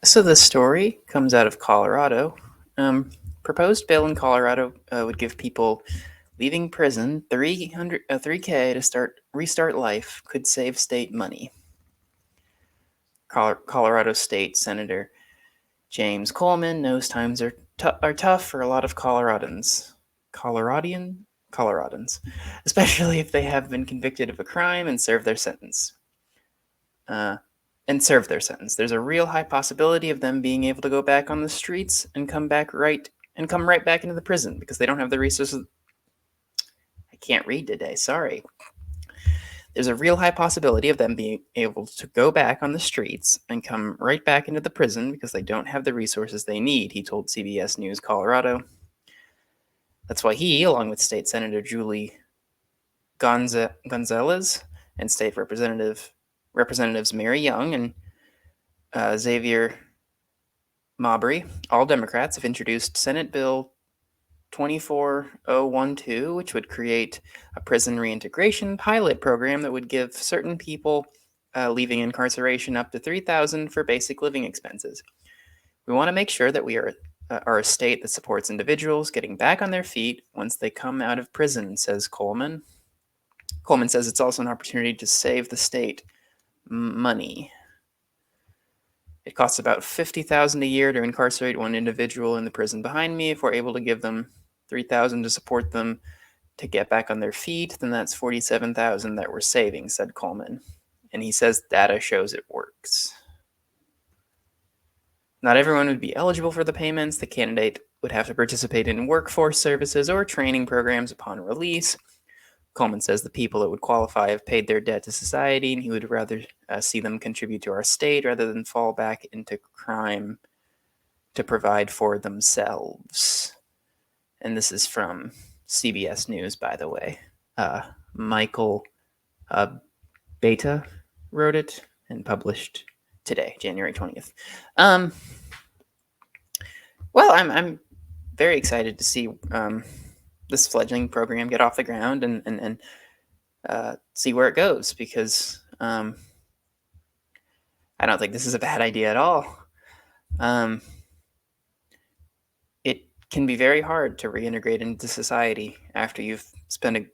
So the story comes out of Colorado. Um, Proposed bill in Colorado would give people leaving prison 3K to restart life. Could save state money. Colorado State Senator James Coleman knows times are tough for a lot of Coloradans, especially if they have been convicted of a crime and served their sentence. There's a real high possibility of them being able to go back on the streets and come right back into the prison because they don't have the resources. I can't read today. Sorry. There's a real high possibility of them being able to go back on the streets and come right back into the prison because they don't have the resources they need, he told CBS News Colorado. That's why he, along with State Senator Julie Gonzalez and State Representatives Mary Young and Xavier Mabry, all Democrats, have introduced Senate Bill 24012, which would create a prison reintegration pilot program that would give certain people leaving incarceration up to $3,000 for basic living expenses. We want to make sure that we are a state that supports individuals getting back on their feet once they come out of prison, says Coleman. Coleman says it's also an opportunity to save the state money. It costs about $50,000 a year to incarcerate one individual in the prison behind me. If we're able to give them $3,000 to support them to get back on their feet, then that's $47,000 that we're saving, said Coleman. And he says data shows it works. Not everyone would be eligible for the payments. The candidate would have to participate in workforce services or training programs upon release. Coleman says the people that would qualify have paid their debt to society, and he would rather see them contribute to our state rather than fall back into crime to provide for themselves. And this is from CBS News, by the way. Michael Beta wrote it and published today, January 20th. Well, I'm very excited to see this fledgling program get off the ground and see where it goes, because I don't think this is a bad idea at all. It can be very hard to reintegrate into society after you've spent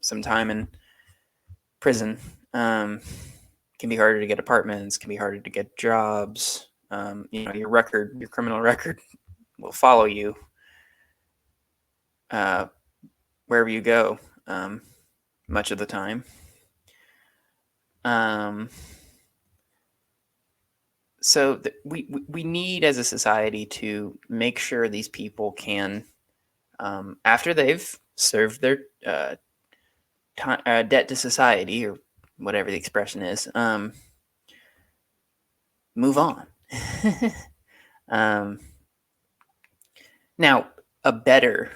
some time in prison. It can be harder to get apartments, can be harder to get jobs. Your criminal record will follow you wherever you go, much of the time. So we need, as a society, to make sure these people can, after they've served their debt to society, or whatever the expression is, move on. Now, a better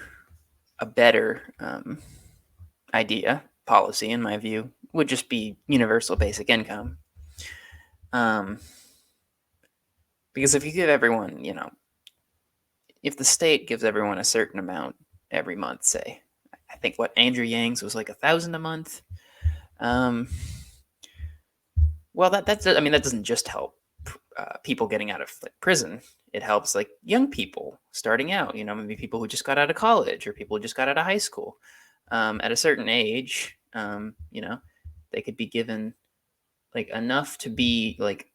policy, in my view, would just be universal basic income. Because if you give everyone, if the state gives everyone a certain amount every month, say, I think what Andrew Yang's was like $1,000 a month. Well, that doesn't just help people getting out of prison. It helps like young people starting out. Maybe people who just got out of college or people who just got out of high school. At a certain age, they could be given like enough to be like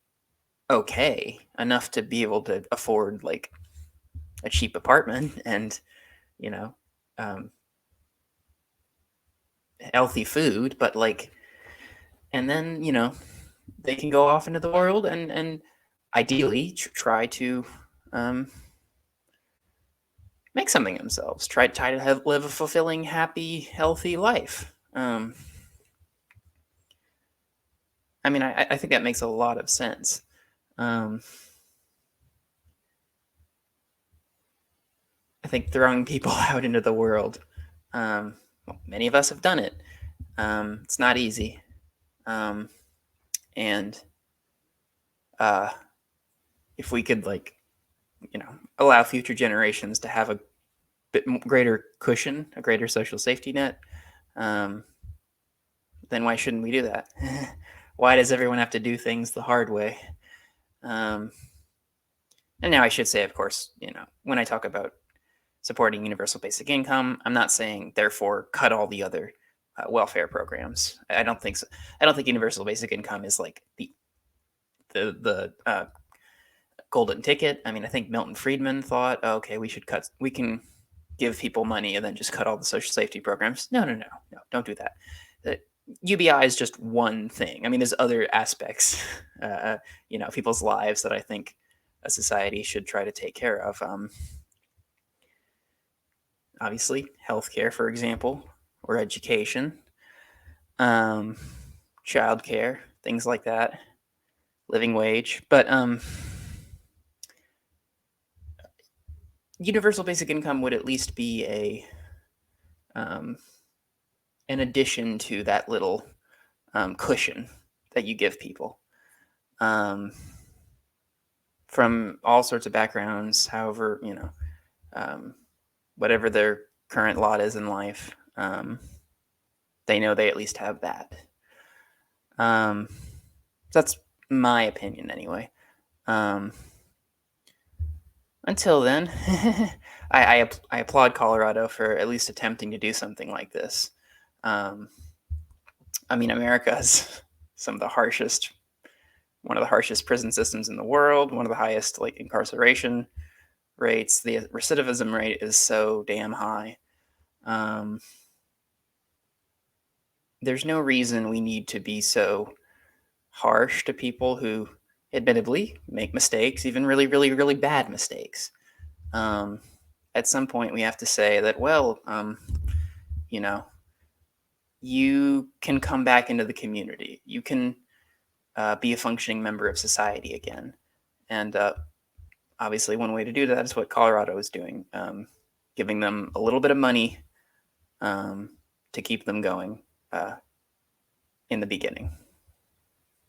okay, enough to be able to afford like a cheap apartment and healthy food, but like, and then they can go off into the world and ideally try to make something of themselves, try to live a fulfilling, happy, healthy life. I think that makes a lot of sense. I think throwing people out into the world, many of us have done it. It's not easy. And if we could allow future generations to have a bit greater cushion, a greater social safety net, then why shouldn't we do that? Why does everyone have to do things the hard way? And now I should say, of course, when I talk about supporting universal basic income, I'm not saying therefore cut all the other welfare programs. I don't think so. I don't think universal basic income is like the golden ticket. I mean, I think Milton Friedman thought, oh, okay, we can give people money and then just cut all the social safety programs. No, no, no, no, don't do that. The UBI is just one thing. I mean, there's other aspects, people's lives that I think a society should try to take care of. Obviously, healthcare, for example, or education, um, childcare, things like that, living wage. But universal basic income would at least be um, an addition to that little cushion that you give people from all sorts of backgrounds, however, um, whatever their current lot is in life, they know they at least have that. That's my opinion anyway. Until then, I applaud Colorado for at least attempting to do something like this. I mean, America has one of the harshest prison systems in the world, one of the highest incarceration rates. The recidivism rate is so damn high. There's no reason we need to be so harsh to people who admittedly make mistakes, even really, really, really bad mistakes. At some point, we have to say that, well, you know, you can come back into the community. You can be a functioning member of society again. And obviously, one way to do that is what Colorado is doing, giving them a little bit of money to keep them going in the beginning.